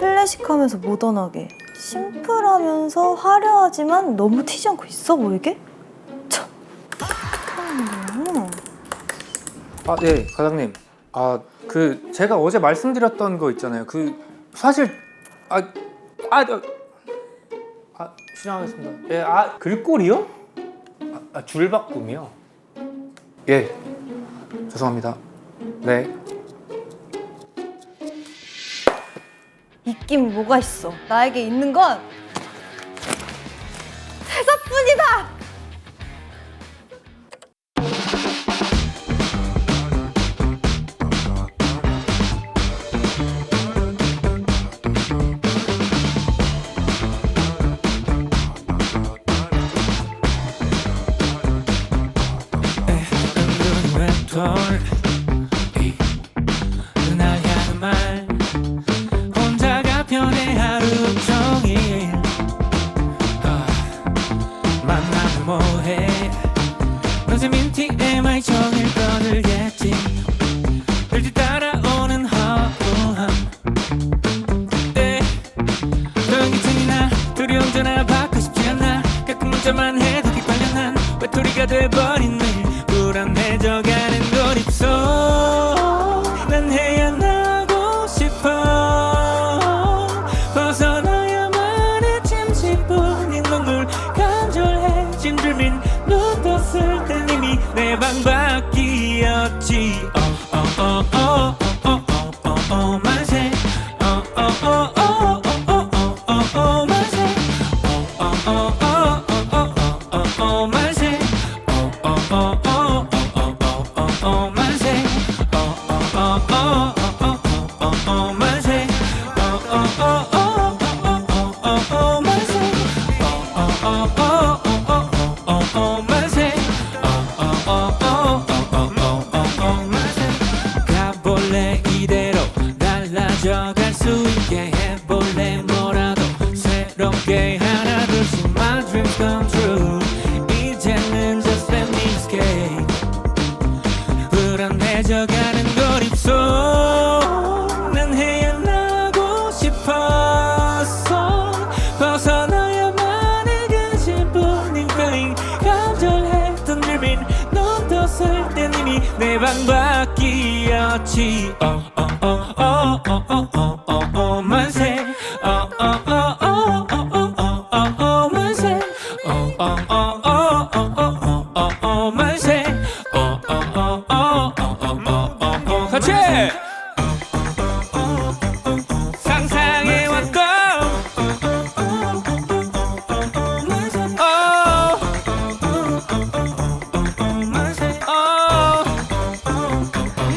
클래식하면서 모던하게, 심플하면서 화려하지만 너무 튀지 않고 있어 보이게? 참. 아, 네, 과장님. 제가 어제 말씀드렸던 거 있잖아요. 사실 실례하겠습니다. 예, 글꼴이요? 줄바꿈이요? 예, 죄송합니다. 네. 있긴 뭐가 있어. 나에게 있는 건 대사뿐이다! 그날 하는 말 혼자가 편해 하루 종일 만나면 뭐해 요즘인 TMI 종일 떠들겠지 들지 따라오는 허무함 그때 전기증이나 두려움 전화 받고 싶지 않아 가끔 문자만 해도 기빨려 난 외톨이가 돼버린 매일 불안해져가는 고립속 난 헤어나고 싶어 벗어나야만의 침식뿐인 눈물 간절해진 줄민 눈 떴을 땐 이미 내 방 밖이었지 만세 만세 만세 가볼래 이대로 달라져갈 수 있게 해볼래 뭐라도 새롭게 하나 둘씩 My dreams come true 이제는 just let me escape 불안해져가는 고립속 난 헤어나고 싶었어 벗어나야만의 근심뿐인 feeling 간절했던 dreaming 넌 떴을 땐 이미 내 방 밖이었지 만세 만세 만세 같이 상상해왔던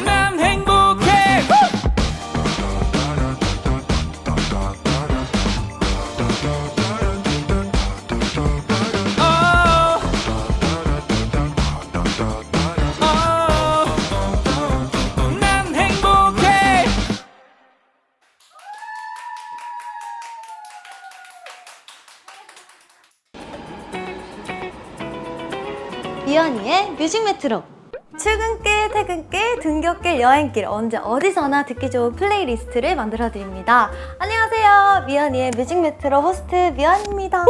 난 행복해 난 행복해 미연이의 뮤직 메트로. 출근길, 퇴근길, 등굣길, 여행길 언제 어디서나 듣기 좋은 플레이리스트를 만들어 드립니다. 안녕하세요, 미연이의 뮤직 메트로 호스트 미연입니다.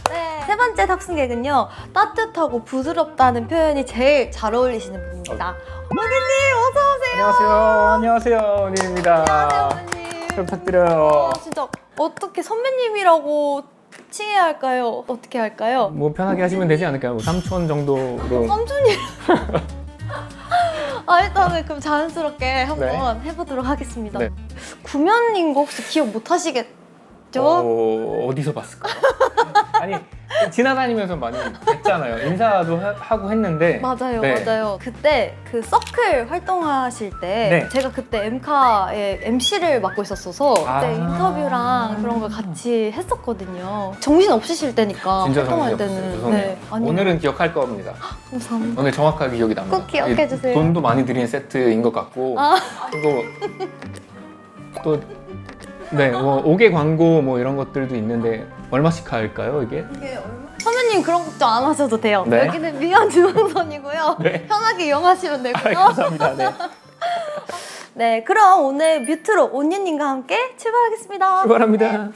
네, 세 번째 탑승객은요, 따뜻하고 부드럽다는 표현이 제일 잘 어울리시는 분입니다. 원희님 어서 오세요. 안녕하세요, 원희입니다. 안녕하세요, 원희님. 잘 부탁드려요. 진짜 어떻게 선배님이라고 칭해야 할까요? 어떻게 할까요? 뭐 편하게 하시면 되지 않을까요? 뭐 삼촌 정도로. 삼촌이. 일단은 그럼 자연스럽게 한번 해보도록 하겠습니다. 네. 구면인 거 혹시 기억 못 하시겠죠? 어디서 봤을까? 아니, 지나다니면서 많이 했잖아요. 인사도 하고 했는데. 맞아요, 네. 맞아요. 그때 그 서클 활동하실 때 네. 제가 그때 엠카의 MC를 맡고 있었어서 그때 인터뷰랑 그런 걸 같이 했었거든요. 정신 없으실 때니까 진짜 활동할 정신없었어요. 때는. 죄송해요. 아니요. 오늘은 기억할 겁니다. 감사합니다. 오늘 정확하게 기억이 납니다. 꼭 기억해 주세요. 돈도 많이 들인 세트인 것 같고. 그리고 또 네, 뭐 5개 광고 뭐 이런 것들도 있는데 얼마씩 할까요, 이게? 선배님 그런 걱정 안 하셔도 돼요. 네. 여기는 미연 중앙선이고요. 네. 편하게 이용하시면 되고요. 감사합니다. 네. 네, 그럼 오늘 뮤트로 온유님과 함께 출발하겠습니다. 출발합니다.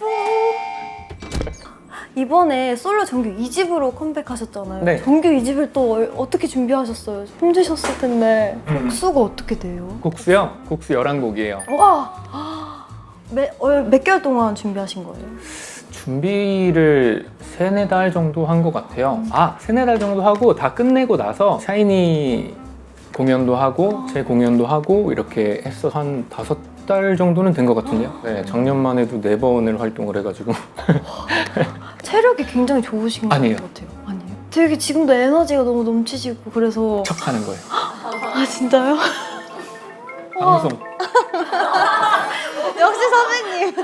이번에 솔로 정규 2집으로 컴백하셨잖아요. 네. 정규 2집을 또 어떻게 준비하셨어요? 힘드셨을 텐데 곡수가 어떻게 돼요? 곡수요? 곡수 11곡이에요. 와, 몇 개월 동안 준비하신 거예요? 준비를 3-4달 정도 한 것 같아요. 3-4달 정도 하고 다 끝내고 나서 샤이니 공연도 하고 제 공연도 하고 이렇게 해서 한 5달 정도는 된 것 같은데요. 네, 작년만 해도 4번을 활동을 해가지고 체력이 굉장히 좋으신 것 아니에요. 같아요. 아니에요? 되게 지금도 에너지가 너무 넘치시고 그래서 척하는 거예요. 아 진짜요? 방송. 역시 선배님.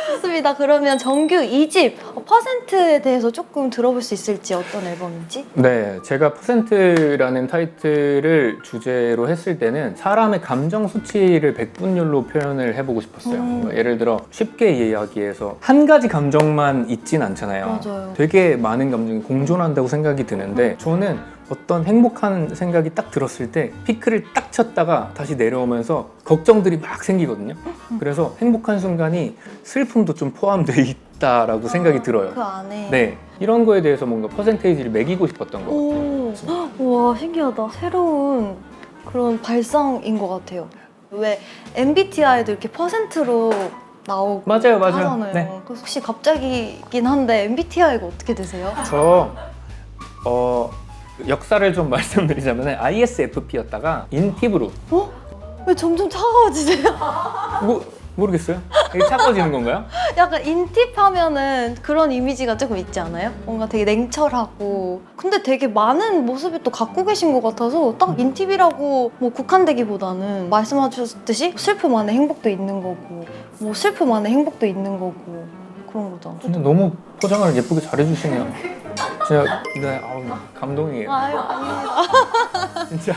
좋습니다. 그러면 정규 2집 퍼센트에 대해서 조금 들어볼 수 있을지 어떤 앨범인지? 네, 제가 퍼센트라는 타이틀을 주제로 했을 때는 사람의 감정 수치를 백분율로 표현을 해보고 싶었어요. 예를 들어 쉽게 이야기해서 한 가지 감정만 있진 않잖아요. 맞아요. 되게 많은 감정이 공존한다고 생각이 드는데 저는 어떤 행복한 생각이 딱 들었을 때 피크를 딱 쳤다가 다시 내려오면서 걱정들이 막 생기거든요. 그래서 행복한 순간이 슬픔도 좀 포함되어 있다라고 생각이 들어요. 그 안에. 네, 이런 거에 대해서 뭔가 퍼센테이지를 매기고 싶었던 것 같아요. 와 신기하다. 새로운 그런 발상인 것 같아요. 왜 MBTI도 이렇게 퍼센트로 나오고 맞아요. 하잖아요. 네. 그래서 혹시 갑자기긴 한데 MBTI가 어떻게 되세요? 저 역사를 좀 말씀드리자면 ISFP였다가 인팁으로 왜 점점 차가워지세요? 모르겠어요. 이게 차가워지는 건가요? 약간 인팁 하면은 그런 이미지가 조금 있지 않아요? 뭔가 되게 냉철하고 근데 되게 많은 모습을 또 갖고 계신 것 같아서 딱 인팁이라고 뭐 국한되기보다는 말씀하셨듯이 슬픔 안에 행복도 있는 거고 뭐 슬픔 안에 행복도 있는 거고 그런 거죠. 근데 너무 포장을 예쁘게 잘해주시네요. 진짜 네, 감동이에요. 아유 아닙니다. 진짜.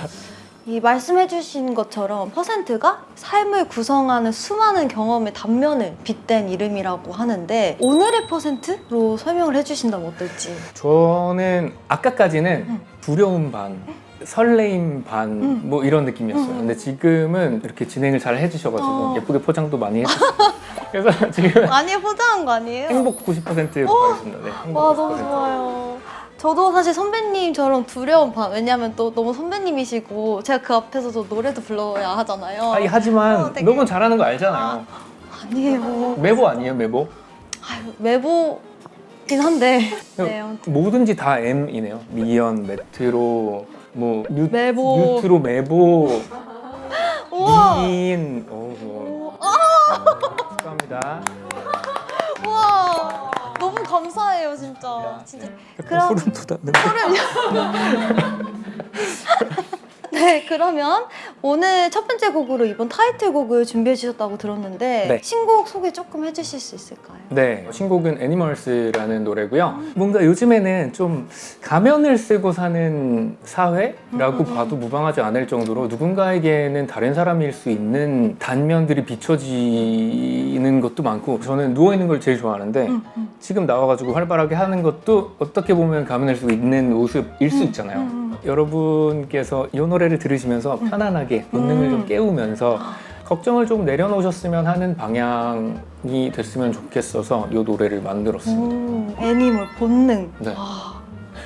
이 말씀해주신 것처럼 퍼센트가 삶을 구성하는 수많은 경험의 단면을 빗댄 이름이라고 하는데 오늘의 퍼센트로 설명을 해주신다면 어떨지. 저는 아까까지는 두려움 반, 설레임 반 뭐 이런 느낌이었어요. 근데 지금은 이렇게 진행을 잘 해주셔가지고 예쁘게 포장도 많이 해주셨어요. 그래서 지금 많이 포장한 거 아니에요? 행복 90%로 가겠습니다. 네, 행복 와 90%. 너무 좋아요. 저도 사실 선배님처럼 두려운 반 왜냐면 또 너무 선배님이시고 제가 그 앞에서도 노래도 불러야 하잖아요. 아니 하지만 되게- 너무 잘하는 거 알잖아요. 아니에요. 메보 아니에요, 메보? 아유, 메보긴 한데. 네, 아무튼. 뭐든지 다 M이네요. 미연, 메트로, 뭐 메보. 뉴트로, 메보, 우와. 미인. 축하합니다. 우와. 너무 감사해요 진짜. 진짜. 약간 소름 돋았는데. 네, 그러면 오늘 첫 번째 곡으로 이번 타이틀곡을 준비해 주셨다고 들었는데 네. 신곡 소개 조금 해주실 수 있을까요? 네, 신곡은 애니멀스라는 노래고요. 뭔가 요즘에는 좀 가면을 쓰고 사는 사회라고 봐도 무방하지 않을 정도로 누군가에게는 다른 사람일 수 있는 단면들이 비춰지는 것도 많고 저는 누워있는 걸 제일 좋아하는데 지금 나와가지고 활발하게 하는 것도 어떻게 보면 가면을 쓰고 있는 모습일 수 있잖아요. 여러분께서 이 노래를 들으시면서 편안하게 본능을 좀 깨우면서 걱정을 좀 내려놓으셨으면 하는 방향이 됐으면 좋겠어서 이 노래를 만들었습니다. 애니멀 본능. 네.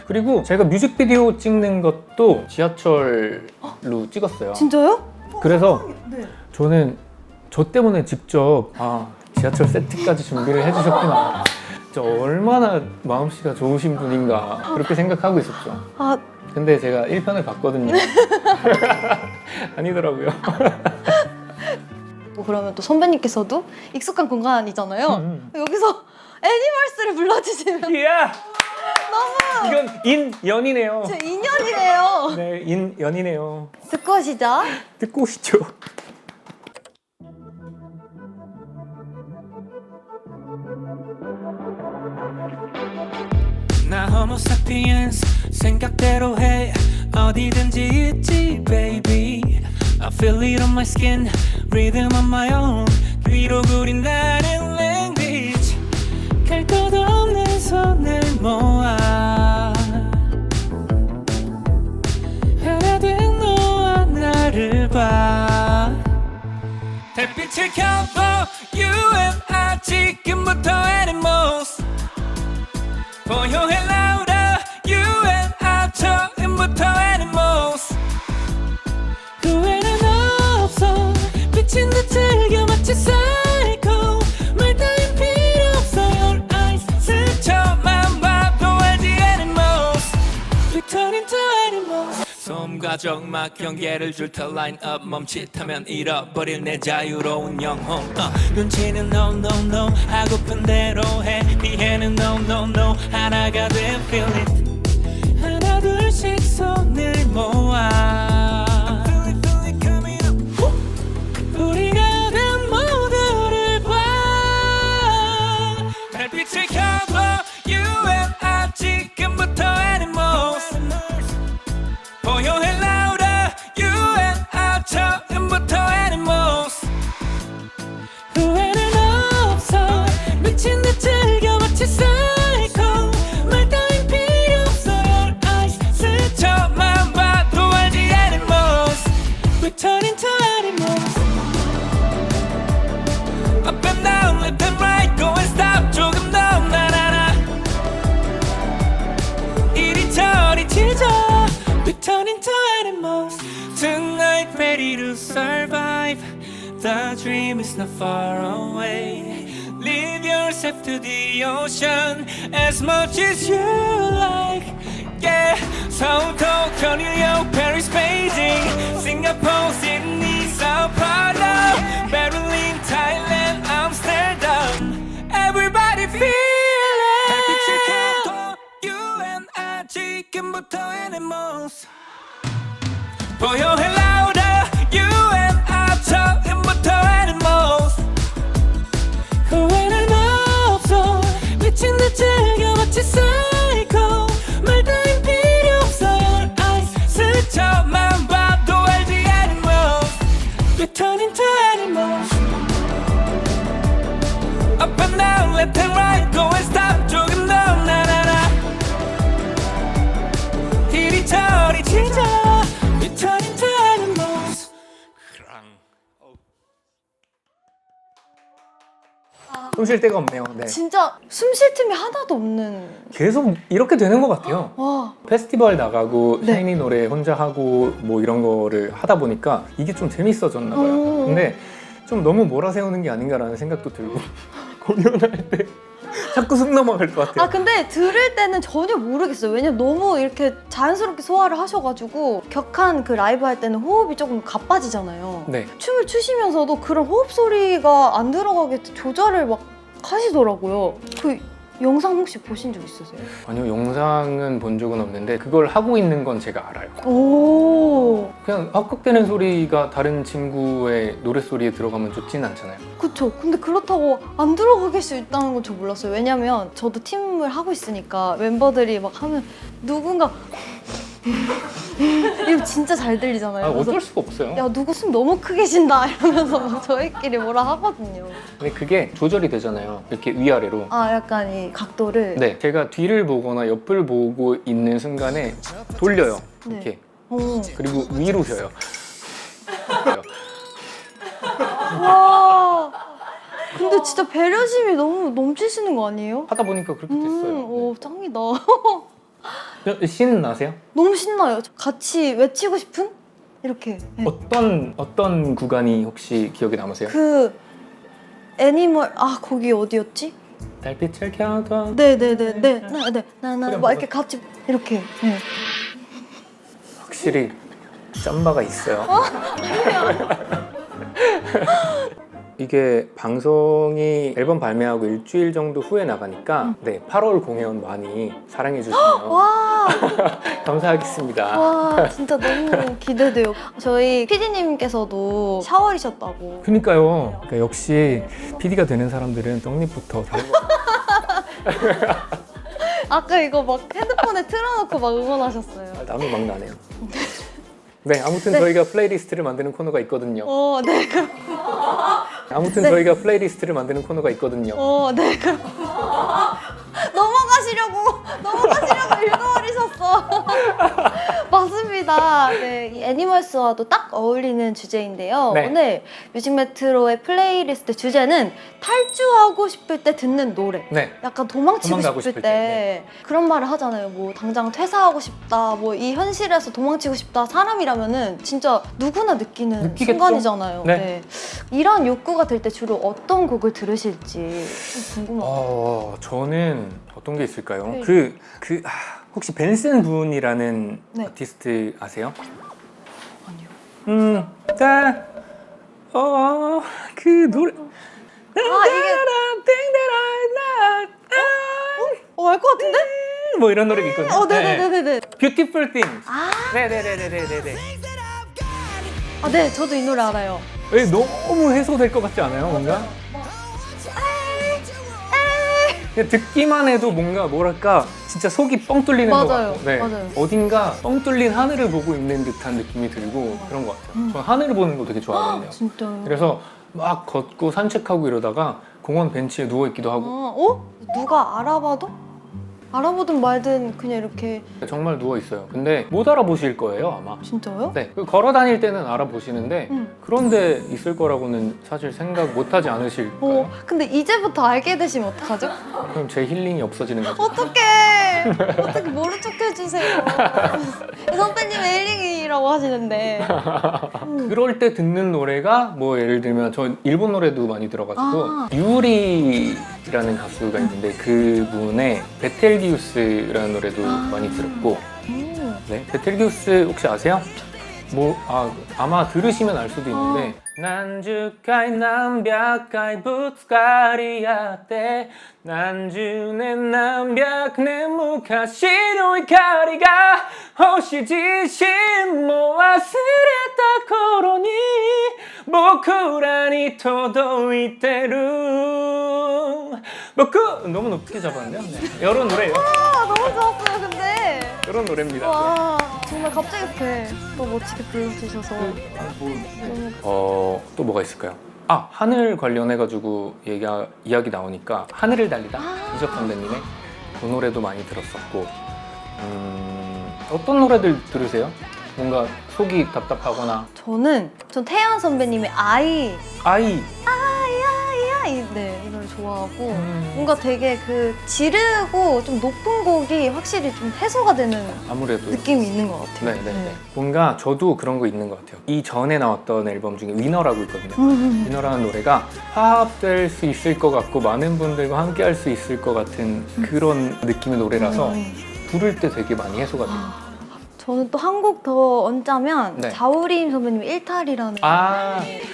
그리고 제가 뮤직비디오 찍는 것도 지하철로 찍었어요. 진짜요? 그래서 네. 저는 저 때문에 직접 지하철 세트까지 준비를 해주셨구나. 저 얼마나 마음씨가 좋으신 분인가 그렇게 생각하고 있었죠. 아, 근데 제가 1편을 봤거든요. 아니더라고요. 뭐 그러면 또 선배님께서도 익숙한 공간이잖아요. 여기서 애니멀스를 불러주시면 이야! 이건 인연이네요. 제 인연이네요. 네, 인연이네요. 듣고 오시죠. 듣고 오시죠. 나 homo sapiens 생각대로 해 어디든지 있지 baby I feel it on my skin rhythm on my own 귀로 그린 나는 language 갈 것 없는 손을 모아 하나 된 너와 나를 봐 달빛을 켜봐 You and I 지금부터 animals 보여해 louder You and I 처음부터 animals 후회는 없어 미친 듯 즐겨 마치 psycho 말 따윈 필요 없어 Your eyes 스쳐만 봐도 알지 animals We turn into animals 소음과 적막 경계를 줄터 라인업 멈칫하면 잃어버릴 내 자유로운 영혼 눈치는 no no no 하고픈 대로 해 피해는 no no no 하나가 돼 feel it 하나 둘씩 손을 모아 우리가 된 모두를 봐 달빛을 켜봐 You and I 지금부터 animals 보여해 louder You and I 처음부터 animals 후회는 없어 미친 듯 즐겨 마치 psycho 말 따윈 필요 없어 Your eyes 스쳐만 봐도 알지 animals We turn into animals Up and down left and right go and stop 조금 더 나나나 이리저리 찢어 We turn into animals Tonight ready to survive The dream is not far away Leave yourself to the ocean As much as you like Yeah 서울, Tokyo, New York, Paris, Beijing Singapore, Sydney, Sao Paulo Berlin, Thailand, Amsterdam Everybody feel it 달빛을 켜도 You and I 지금부터 animals 보여해 louder You and I 처음부터 animals 후회는 없어 미친 듯 즐겨 마치 psycho 말 따윈 필요 없어 Your eyes 스쳐만 봐도 알지 animals We turn into animals Up and down left and right go and stop 조금 더 나나나 이리저리 찢어 We turn into animals 숨 쉴 데가 없네요. 네. 진짜 숨 쉴 틈이 하나도 없는. 계속 이렇게 되는 것 같아요. 와. 페스티벌 나가고 네. 샤이니 노래 혼자 하고 뭐 이런 거를 하다 보니까 이게 좀 재밌어졌나 봐요. 근데 좀 너무 몰아세우는 게 아닌가라는 생각도 들고 공연할 때 자꾸 숨 넘어갈 것 같아요. 아 근데 들을 때는 전혀 모르겠어요. 왜냐면 너무 이렇게 자연스럽게 소화를 하셔가지고 격한 그 라이브 할 때는 호흡이 조금 가빠지잖아요. 네. 춤을 추시면서도 그런 호흡 소리가 안 들어가게 조절을 막 하시더라고요. 그 영상 혹시 보신 적 있으세요? 아니요, 영상은 본 적은 없는데 그걸 하고 있는 건 제가 알아요. 오, 그냥 헉헉대는 소리가 다른 친구의 노랫소리에 들어가면 좋진 않잖아요. 그쵸. 근데 그렇다고 안 들어가게 수 있다는 건 저 몰랐어요. 왜냐면 저도 팀을 하고 있으니까 멤버들이 막 하면 누군가 이거 진짜 잘 들리잖아요. 그래서 어쩔 수가 없어요. 야 누구 숨 너무 크게 쉰다 이러면서 막 저희끼리 뭐라 하거든요. 근데 그게 조절이 되잖아요. 이렇게 위아래로. 아 약간 이 각도를. 네, 제가 뒤를 보거나 옆을 보고 있는 순간에 돌려요. 네. 이렇게. 오. 그리고 위로 쉬어요. 와. 근데 진짜 배려심이 너무 넘치시는 거 아니에요? 하다 보니까 그렇게 됐어요. 오 짱이다. 네. 신은 나세요? 너무 신나요. 같이 외치고 싶은 이렇게. 네. 어떤 구간이 혹시 기억에 남으세요? 그 애니멀 거기 어디였지? 달빛을 켜둬. 네네네네. 나나 그래, 막 이렇게 같이 이렇게. 네. 확실히 짬바가 있어요. 이게 방송이 앨범 발매하고 일주일 정도 후에 나가니까 네 8월 공연 많이 사랑해 주시면 와. 감사하겠습니다. 와 진짜 너무 기대돼요. 저희 PD님께서도 샤워이셨다고. 그러니까요. 그러니까 역시 PD가 되는 사람들은 떡잎부터 다 아까 이거 막 핸드폰에 틀어놓고 막 응원하셨어요. 땀이 막 나네요. 네, 아무튼 네. 저희가 플레이리스트를 만드는 코너가 있거든요. 네. 아무튼 네. 저희가 플레이리스트를 만드는 코너가 있거든요. 네. 넘어가시려고 읽어버리셨어. 맞습니다. 네, 이 애니멀스와도 딱 어울리는 주제인데요. 네. 오늘 뮤직메트로의 플레이리스트 주제는 탈주하고 싶을 때 듣는 노래. 네. 약간 도망치고 도망가고 싶을 싶을 때, 때, 그런 말을 하잖아요. 뭐 당장 퇴사하고 싶다, 뭐 이 현실에서 도망치고 싶다. 사람이라면은 진짜 누구나 느끼는 느끼겠죠? 순간이잖아요. 네. 이런 욕구가 들 때 주로 어떤 곡을 들으실지 좀 궁금해요. 저는 어떤 게 있을까요? 네. 혹시 벤슨 분이라는 네. 아티스트 아세요? 아니요. 그 노래. 아 이게 알 것 같은데? 뭐 이런 노래가 있거든요. 네네네네네. Beautiful Things. 아, 네네네네네네. 아, 네, 저도 이 노래 알아요. 왜 너무 해소될 것 같지 않아요? 뭔가? 그냥 듣기만 해도 뭔가 뭐랄까 진짜 속이 뻥 뚫리는 것 맞아요, 같고 맞아요. 어딘가 뻥 뚫린 하늘을 보고 있는 듯한 느낌이 들고 그런 것 같아요. 저는 하늘을 보는 거 되게 좋아하거든요. 진짜요? 그래서 막 걷고 산책하고 이러다가 공원 벤치에 누워있기도 하고 누가 알아봐도? 알아보든 말든 그냥 이렇게. 정말 누워있어요. 근데 못 알아보실 거예요 아마. 진짜요? 네, 걸어 다닐 때는 알아보시는데 그런데 있을 거라고는 사실 생각 못하지 않으실까요? 근데 이제부터 알게 되시면 어떡하죠? 그럼 제 힐링이 없어지는 거죠. 어떡해! 어떻게 모른 척 해주세요. 선배님의 힐링이라고 하시는데. 그럴 때 듣는 노래가 뭐 예를 들면 저 일본 노래도 많이 들어가지고 유리라는 가수가 있는데 그분의 베텔기우스라는 노래도 많이 들었고 네, 베텔기우스 혹시 아세요? 아마 들으시면 알 수도 있는데 난주카이 남백카이 부츠카리아테 난주네 남백 내 무카시노 이카리가 혹시 지신 모아스레타 코로니 보쿠라니 토도이테루 보쿠 너무 높게 잡았네요. 네. 이런 노래예요. 너무 좋았어요, 근데. 이런 노래입니다. 와, 정말 갑자기 이렇게 또 멋지게 불러주셔서. 또 뭐가 있을까요? 하늘 관련해가지고 이야기 나오니까 하늘을 달리다 이적 선배님의 그 노래도 많이 들었었고 어떤 노래들 들으세요? 뭔가 속이 답답하거나 전 태연 선배님의 아이 네, 이 노래 좋아하고 뭔가 되게 그 지르고 좀 높은 곡이 확실히 좀 해소가 되는 아무래도 느낌이 있는 것 같아요. 네네네. 뭔가 저도 그런 거 있는 것 같아요. 이 전에 나왔던 앨범 중에 위너라고 있거든요. 위너라는 노래가 화합될 수 있을 것 같고 많은 분들과 함께 할 수 있을 것 같은 그런 느낌의 노래라서 부를 때 되게 많이 해소가 돼요. 저는 또 한 곡 더 얹자면 네. 자우림 선배님의 일탈이라는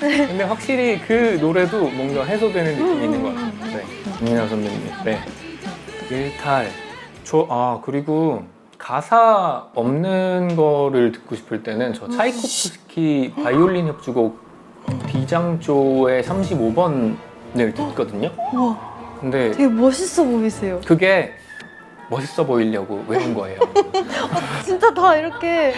근데 확실히 그 노래도 뭔가 해소되는 느낌이 있는 것 같아요. 네. 김민아 선배님. 네. 일탈. 그리고 가사 없는 거를 듣고 싶을 때는 저 차이코프스키 바이올린 협주곡 비장조의 35번을 듣거든요. 우와, 근데 되게 멋있어 보이세요. 그게 멋있어 보이려고 외운 거예요. 진짜 다 이렇게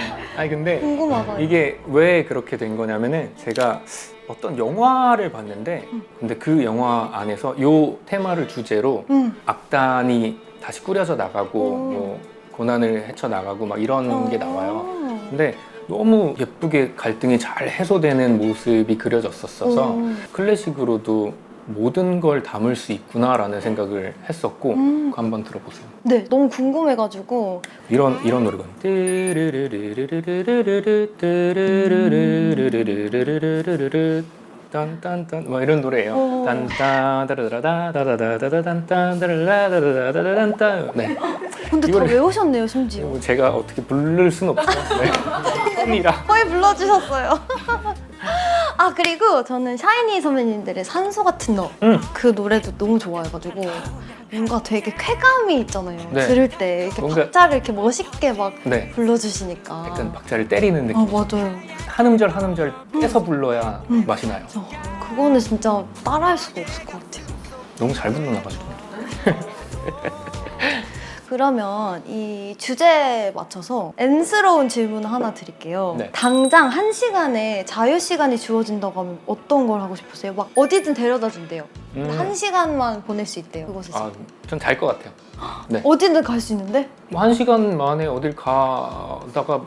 근데 궁금하다. 이게 왜 그렇게 된 거냐면은 제가 어떤 영화를 봤는데 근데 그 영화 안에서 요 테마를 주제로 악단이 다시 꾸려져 나가고 뭐 고난을 헤쳐나가고 막 이런 게 나와요. 근데 너무 예쁘게 갈등이 잘 해소되는 모습이 그려졌었어서 클래식으로도 모든 걸 담을 수 있구나라는 생각을 했었고 그거 한번 들어보세요. 네, 너무 궁금해가지고. 이런 노래가 딴딴딴 뭐 이런 노래예요. 딴딴다라다다다다다다다단딴따라라다다다단딴 네. 근데 다 외우셨네요, 심지어. 뭐 제가 어떻게 부를 순 없어요. 네. 처음이라. 거의 불러주셨어요. 그리고 저는 샤이니 선배님들의 산소 같은 너 그 노래도 너무 좋아해가지고 뭔가 되게 쾌감이 있잖아요. 네. 들을 때 이렇게 뭔가- 박자를 이렇게 멋있게 막 네. 불러주시니까. 약간 박자를 때리는 느낌. 맞아요. 한 음절 한 음절 떼서 불러야 맛이 나요. 그거는 진짜 따라할 수가 없을 것 같아요. 너무 잘 불러놔가지고. 그러면 이 주제에 맞춰서 N스러운 질문을 하나 드릴게요. 네. 당장 1시간에 자유시간이 주어진다고 하면 어떤 걸 하고 싶으세요? 막 어디든 데려다 준대요. 1시간만 보낼 수 있대요, 그곳에서. 전 잘 것 같아요. 네. 어디든 갈 수 있는데? 뭐 1시간 만에 어딜 가다가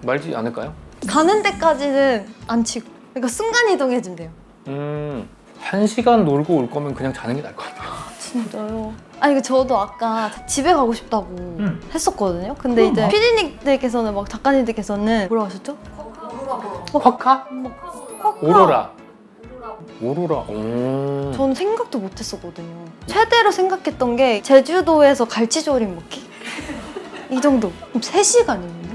말지 않을까요? 가는 데까지는 안 치고. 그러니까 순간 이동해준대요. 1시간 놀고 올 거면 그냥 자는 게 나을 것 같아요. 진짜요? 아니 저도 아까 집에 가고 싶다고 했었거든요. 근데 이제 PD님들께서는 막 작가님들께서는 뭐라 하셨죠? 쿼카? 오로라. 오로라. 저는 생각도 못 했었거든요. 최대로 생각했던 게 제주도에서 갈치조림 먹기? 이 정도. 그럼 3시간이면요?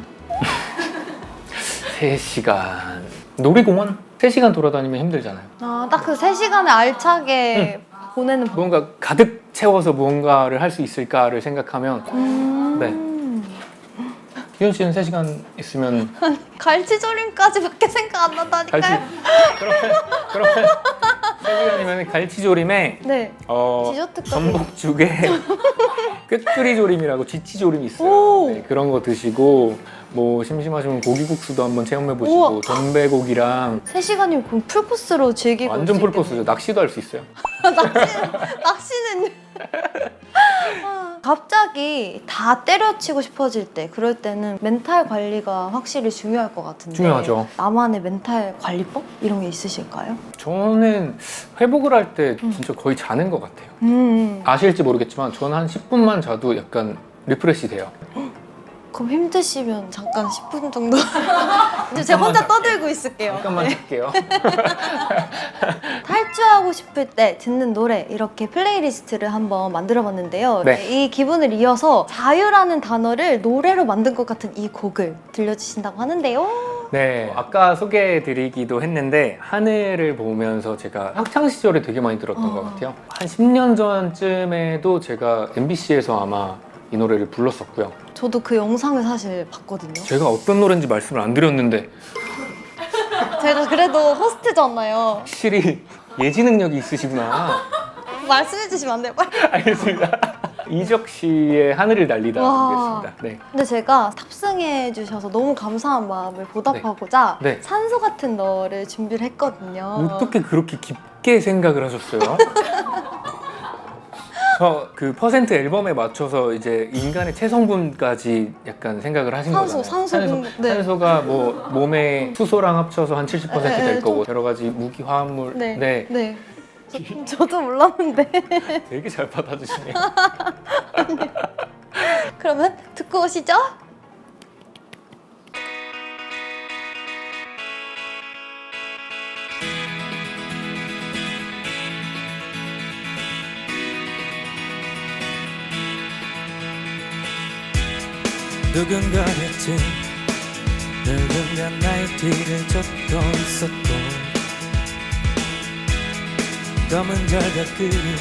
3시간. 놀이공원? 3시간 돌아다니면 힘들잖아요. 아, 딱 그 3시간을 알차게 보내는 방. 뭔가 가득 채워서 무언가를 할 수 있을까를 생각하면 네. 희연 씨는 3시간 있으면 갈치조림까지밖에 생각 안 난다니까요? 갈치 그러면 3시간이면 갈치조림에 네. 디저트까지. 전복죽에 꾀끓이조림이라고 쥐치조림이 있어요. 오. 네, 그런 거 드시고 뭐 심심하시면 고기국수도 한번 체험해 보시고 우와. 전배고기랑 3시간이면 그럼 풀코스로 즐기고 완전 올 수 풀코스죠. 낚시도 할 수 있어요. 낚시는 갑자기 다 때려치고 싶어질 때 그럴 때는 멘탈 관리가 확실히 중요할 것 같은데 중요하죠. 나만의 멘탈 관리법? 이런 게 있으실까요? 저는 회복을 할 때 진짜 거의 자는 것 같아요. 아실지 모르겠지만 저는 한 10분만 자도 약간 리프레시 돼요. 그럼 힘드시면 잠깐 10분 정도 이제 제가 혼자 떠들고 있을게요. 잠깐만 잘게요. 탈주하고 싶을 때 듣는 노래 이렇게 플레이리스트를 한번 만들어봤는데요. 네. 이 기분을 이어서 자유라는 단어를 노래로 만든 것 같은 이 곡을 들려주신다고 하는데요. 네, 아까 소개해드리기도 했는데 하늘을 보면서 제가 학창 시절에 되게 많이 들었던 것 같아요. 한 10년 전쯤에도 제가 MBC에서 아마 이 노래를 불렀었고요. 저도 그 영상을 사실 봤거든요. 제가 어떤 노래인지 말씀을 안 드렸는데 제가 그래도 호스트잖아요. 확실히 예지 능력이 있으시구나. 말씀해 주시면 안 돼요? 빨리. 알겠습니다. 이적 씨의 하늘을 날리다 와. 듣겠습니다. 네. 근데 제가 탑승해 주셔서 너무 감사한 마음을 보답하고자 네. 산소 같은 너를 준비를 했거든요. 어떻게 그렇게 깊게 생각을 하셨어요? 저 그 퍼센트 앨범에 맞춰서 이제 인간의 체성분까지 약간 생각을 하신 거잖아요. 산소, 네. 산소가 뭐 몸의 수소랑 합쳐서 한 70% 네, 될 좀- 거고 여러 가지 무기 화합물. 네. 저도 몰랐는데. 되게 잘 받아주시네요. 그러면 듣고 오시죠. 누군가였지 누군가 나의 뒤를 쫓고 있었고 검은 절벽들이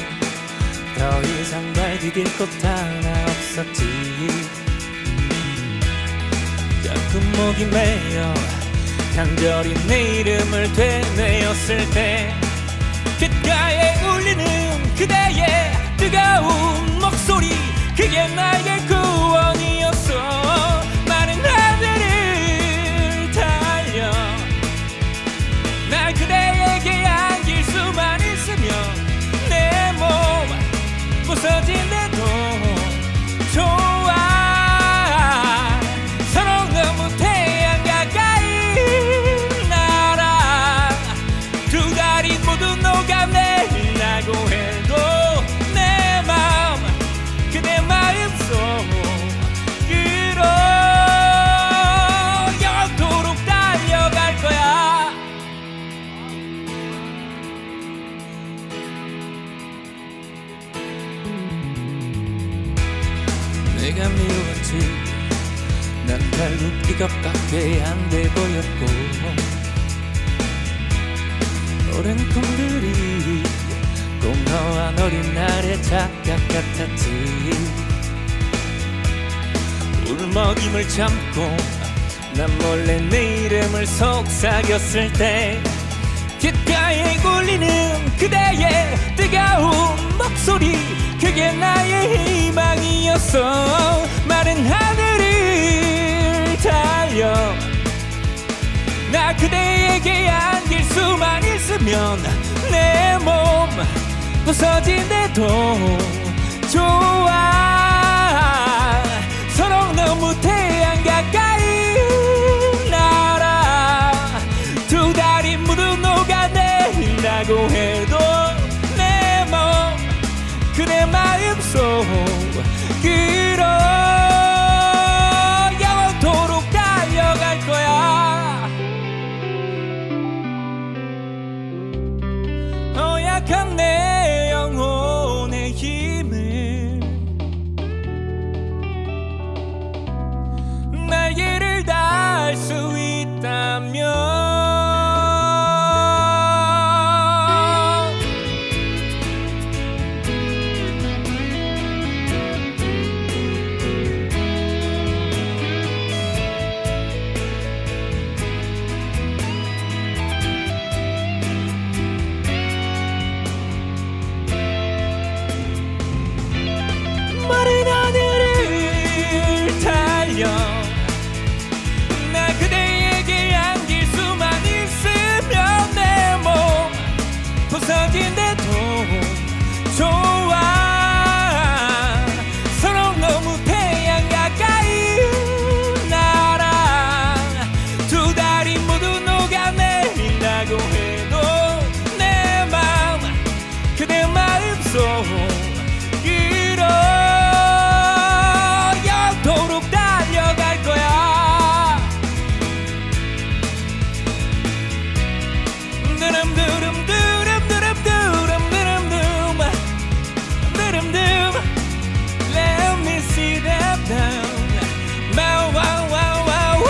더 이상 발 디딜 곳 하나 없었지. 자꾸 목이 메여 간절히 내 이름을 되뇌었을 때 귓가에 울리는 그대의 뜨거운 목소리, 그게 나에게 구원이었어. 많은 하늘을 달려 날 그대에게 안길 수만 있으면 내 몸 부서진대도 좋아. 서로 너무 태양 가까이 날아 두 다리 모두 녹아내리려고 해도 내 맘 그대 마음속으로 영원토록 달려갈 거야. 내가 미웠지. 난 결국 이것밖에 안 돼 보였고 오랜 꿈들이 공허한 어린 날의 착각 같았지. 울먹임을 참고 난 몰래 내 이름을 속삭였을 때 귓가에 울리는 그대의 뜨거운 목소리, 그게 나의 희망이었어. 마른 하늘을 달려 나 그대에게 안길 수만 있으면 내 몸 부서진대도 좋아. 서로 너무 태양 가까이 없어. 그럼 영원토록 달려갈 거야. 허약한 내 영혼의 힘을 날개를 달 수 있다면 마른 하늘을 달려 나 그대에게 안길 수만 있으면 내 몸 부서진대도 좋아. 서로 너무 태양 가까이 날아 두 다리 모두 녹아내린다고 해도 내 맘 그대 마음속 영토록 달려갈 거야. Let me see that down. Wow, wow, wow, wow,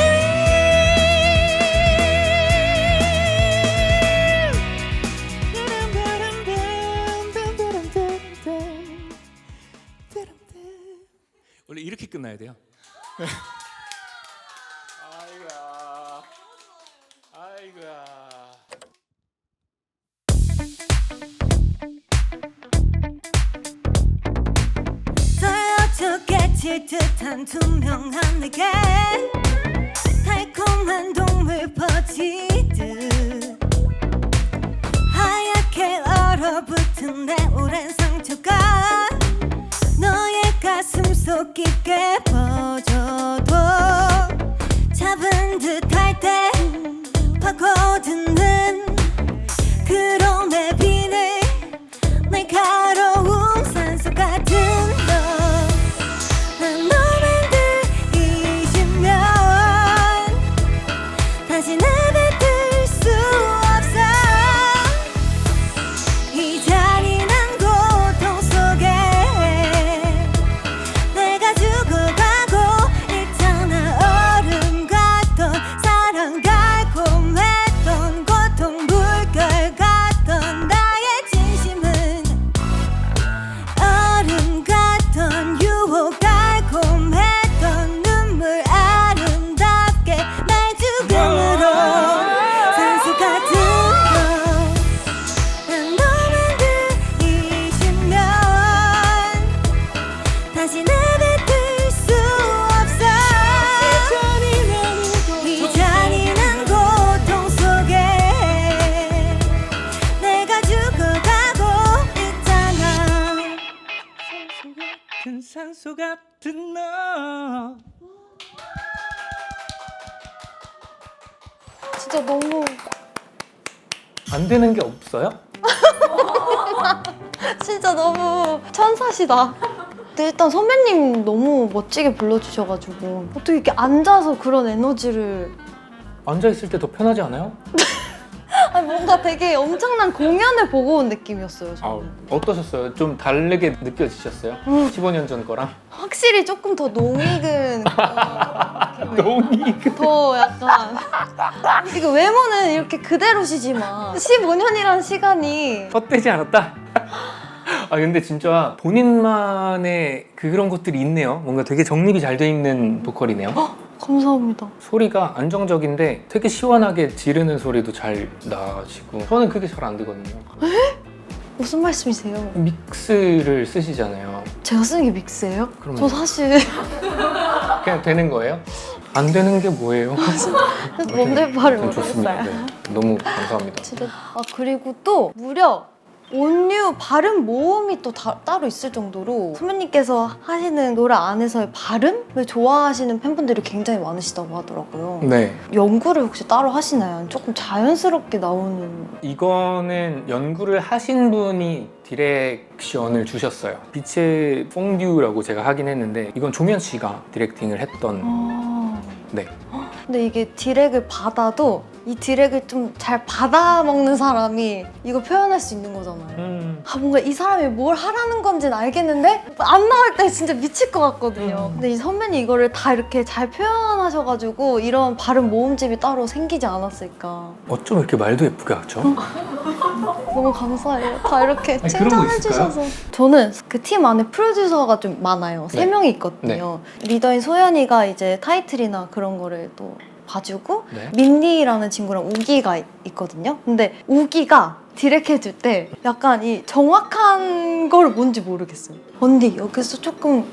원래 이렇게 끝나야 돼요. 아이고야, 아이고야. 떨어졌겠지 듯한 투명한 내게 달콤한 동물 퍼지듯 하얗게 얼어붙은 내 오랜 상처가 너의 가슴 속 깊게 퍼져도 잡은 듯 할 때 파고드는 그런 내 비늘 날카로운 산소 같은 난 너만 들 잊으면 다시 내뱉을 수 없어. 이 잔인한 고통 속에 내가 죽어가고 있잖아. 얼음 같던 사랑 달콤했던 고통 물결 같던 나의 진심은 얼음 같던 유혹 달콤했던 눈물 아름답게 날 죽음으로 산소 같은 넌 너만 들이시면 다시 내뱉을 수 없어. 이 잔인한 고통 속에 내가 죽어가고 있잖아. 큰 산소 같은 너. 진짜 너무 안 되는 게 없어요? 진짜 너무 천사시다. 근데 일단 선배님 너무 멋지게 불러주셔가지고 어떻게 이렇게 앉아서 그런 에너지를 앉아 있을 때 더 편하지 않아요? 아니, 뭔가 되게 엄청난 공연을 보고 온 느낌이었어요. 저는. 어떠셨어요? 좀 다르게 느껴지셨어요? 15년 전 거랑? 확실히 조금 더 농익은 농익은 더 약간 이거 외모는 이렇게 그대로시지만 15년이란 시간이 헛되지 않았다? 아 근데 진짜 본인만의 그런 것들이 있네요. 뭔가 되게 정립이 잘 돼 있는 보컬이네요. 감사합니다. 소리가 안정적인데 되게 시원하게 지르는 소리도 잘 나시고 저는 그게 잘 안 되거든요. 무슨 말씀이세요? 믹스를 쓰시잖아요. 제가 쓰는 게 믹스예요? 그럼요. 저 사실 그냥 되는 거예요? 안 되는 게 뭐예요? 뭔데 말을 전 좋습니다. 못했어요. 네. 너무 감사합니다. 진짜. 아 그리고 또 무려 온유 발음 모음이 또 따로 있을 정도로 선배님께서 하시는 노래 안에서의 발음을 좋아하시는 팬분들이 굉장히 많으시다고 하더라고요. 네. 연구를 혹시 따로 하시나요? 조금 자연스럽게 나오는. 이거는 연구를 하신 분이 디렉션을 주셨어요. 빛의 퐁듀라고 제가 하긴 했는데 이건 조면 씨가 디렉팅을 했던 네. 근데 이게 디렉을 받아도 이 디렉을 좀 잘 받아먹는 사람이 이거 표현할 수 있는 거잖아요. 뭔가 이 사람이 뭘 하라는 건지는 알겠는데 안 나올 때 진짜 미칠 것 같거든요. 근데 이 선배님 이거를 다 이렇게 잘 표현하셔가지고 이런 발음 모음집이 따로 생기지 않았을까. 어쩜 이렇게 말도 예쁘게 하죠? 너무 감사해요. 다 이렇게 아니, 그런 거 칭찬해 주셔서. 저는 그 팀 안에 프로듀서가 좀 많아요. 네. 3명이 있거든요. 리더인 소연이가 이제 타이틀이나 그런 거를 또 봐주고 네. 민니라는 친구랑 우기가 있거든요. 근데 우기가 디렉해줄 때 약간 이 정확한 걸 뭔지 모르겠어요. 언니 여기서 조금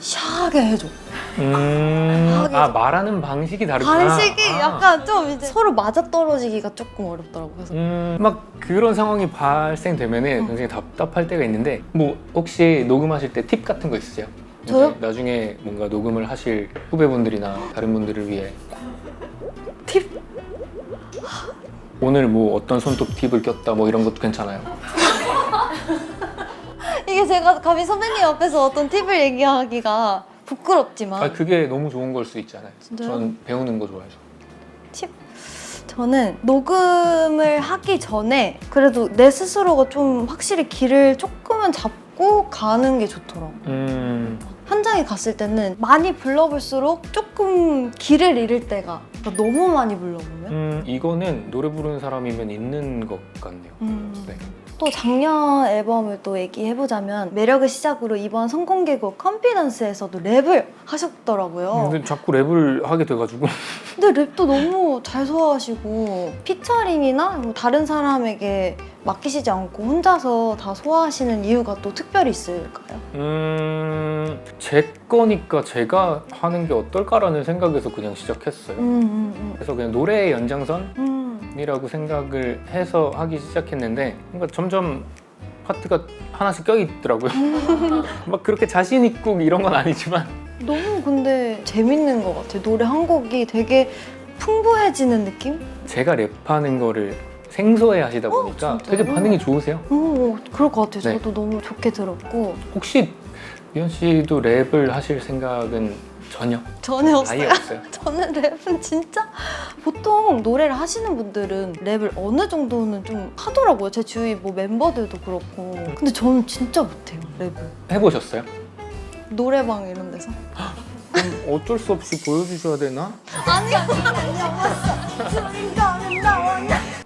샤하게 해줘. 아, 말하는 방식이 다르구나. 방식이 아. 약간 좀 이제 서로 맞아떨어지기가 조금 어렵더라고요. 그래서 막 그런 상황이 발생되면은 굉장히 답답할 때가 있는데 뭐 혹시 녹음하실 때 팁 같은 거 있으세요? 저요? 이제 나중에 뭔가 녹음을 하실 후배분들이나 다른 분들을 위해 팁? 오늘 뭐 어떤 손톱 팁을 꼈다 뭐 이런 것도 괜찮아요. 이게 제가 감히 선배님 앞에서 어떤 팁을 얘기하기가 부끄럽지만 아, 그게 너무 좋은 걸 수 있잖아요. 진짜요? 전 배우는 거 좋아해서. 팁? 저는 녹음을 하기 전에 그래도 내 스스로가 좀 확실히 길을 조금은 잡고 가는 게 좋더라고요. 현장에 갔을 때는 많이 불러볼수록 조금 길을 잃을 때가, 그러니까 너무 많이 불러보면 이거는 노래 부르는 사람이면 있는 것 같네요. 네. 또 작년 앨범을 또 얘기해보자면 매력을 시작으로 이번 선공개곡 컨피던스에서도 랩을 하셨더라고요. 근데 자꾸 랩을 하게 돼가지고 근데 랩도 너무 잘 소화하시고 피처링이나 뭐 다른 사람에게 맡기시지 않고 혼자서 다 소화하시는 이유가 또 특별히 있을까요? 제 거니까 제가 하는 게 어떨까라는 생각에서 그냥 시작했어요. 그래서 그냥 노래의 연장선이라고 생각을 해서 하기 시작했는데 뭔가 점점 파트가 하나씩 껴있더라고요. 막 그렇게 자신 있고 이런 건 아니지만 너무 근데 재밌는 것 같아요. 노래 한 곡이 되게 풍부해지는 느낌? 제가 랩하는 거를 생소해 하시다 보니까 진짜요? 되게 반응이 좋으세요. 그럴 것 같아요. 네. 저도 너무 좋게 들었고. 혹시 미연 씨도 랩을 하실 생각은 전혀 전혀 아예 없어요. 없어요? 저는 랩은 진짜 보통 노래를 하시는 분들은 랩을 어느 정도는 좀 하더라고요. 제 주위 뭐 멤버들도 그렇고. 근데 저는 진짜 못해요, 랩을. 해보셨어요? 노래방 이런 데서. 그럼 어쩔 수 없이 보여주셔야 되나?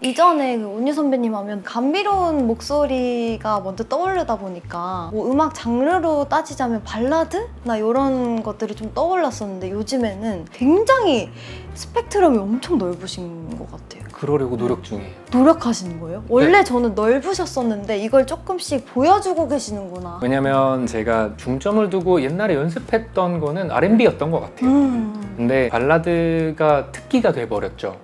이전에 그 온유 선배님 하면 감미로운 목소리가 먼저 떠오르다 보니까 뭐 음악 장르로 따지자면 발라드나 이런 것들이 좀 떠올랐었는데 요즘에는 굉장히 스펙트럼이 엄청 넓으신 것 같아요. 그러려고 노력 중이에요. 노력하시는 거예요? 원래 저는 넓으셨었는데 이걸 조금씩 보여주고 계시는구나. 왜냐면 제가 중점을 두고 옛날에 연습했던 거는 R&B였던 것 같아요. 근데 발라드가 특기가 돼버렸죠.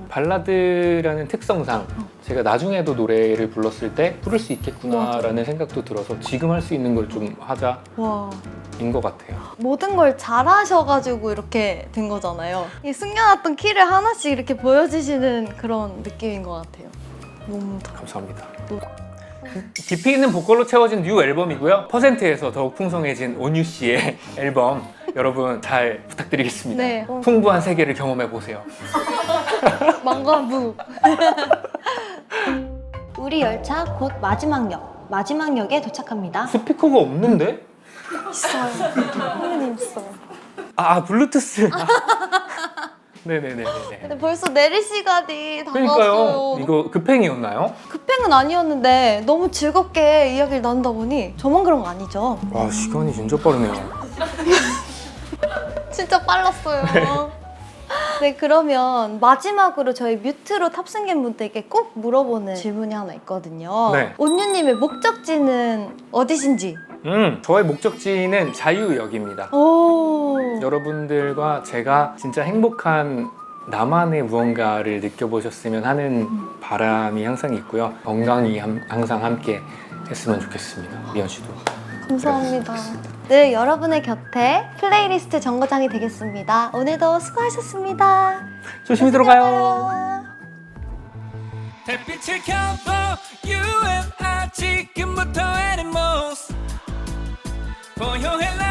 발라드라는 특성상 제가 나중에도 노래를 불렀을 때 부를 수 있겠구나라는 생각도 들어서 지금 할 수 있는 걸 좀 하자인 와. 것 같아요. 모든 걸 잘하셔가지고 이렇게 된 거잖아요. 이 숨겨놨던 키를 하나씩 이렇게 보여주시는 그런 느낌인 것 같아요. 너무 감사합니다. 노- 깊이 있는 보컬로 채워진 뉴 앨범이고요. 퍼센트에서 더욱 풍성해진 온유 씨의 앨범 여러분 잘 부탁드리겠습니다. 네. 풍부한 세계를 경험해 보세요. 망가부. 우리 열차 곧 마지막 역에 도착합니다. 스피커가 없는데? 있어요. 선배님 있어요. 아 블루투스. 네네네네. 근데 벌써 내릴 시간이 그러니까요. 다가왔어요. 이거 급행이었나요? 급행은 아니었는데 너무 즐겁게 이야기를 나누다 보니 저만 그런 거 아니죠? 와 시간이 진짜 빠르네요. 진짜 빨랐어요. 네, 그러면 마지막으로 저희 뮤트로 탑승객 분들께 꼭 물어보는 질문이 하나 있거든요. 네. 온유님의 목적지는 어디신지? 저의 목적지는 자유역입니다. 오. 여러분들과 제가 진짜 행복한 나만의 무언가를 느껴보셨으면 하는 바람이 항상 있고요. 건강히 항상 함께 했으면 좋겠습니다. 미연 씨도. 감사합니다. 늘 여러분의 곁에 플레이리스트 정거장이 되겠습니다. 오늘도 수고하셨습니다. 조심히 들어가요. 달빛을 켜봐 You and I 지금부터 Animals 고요해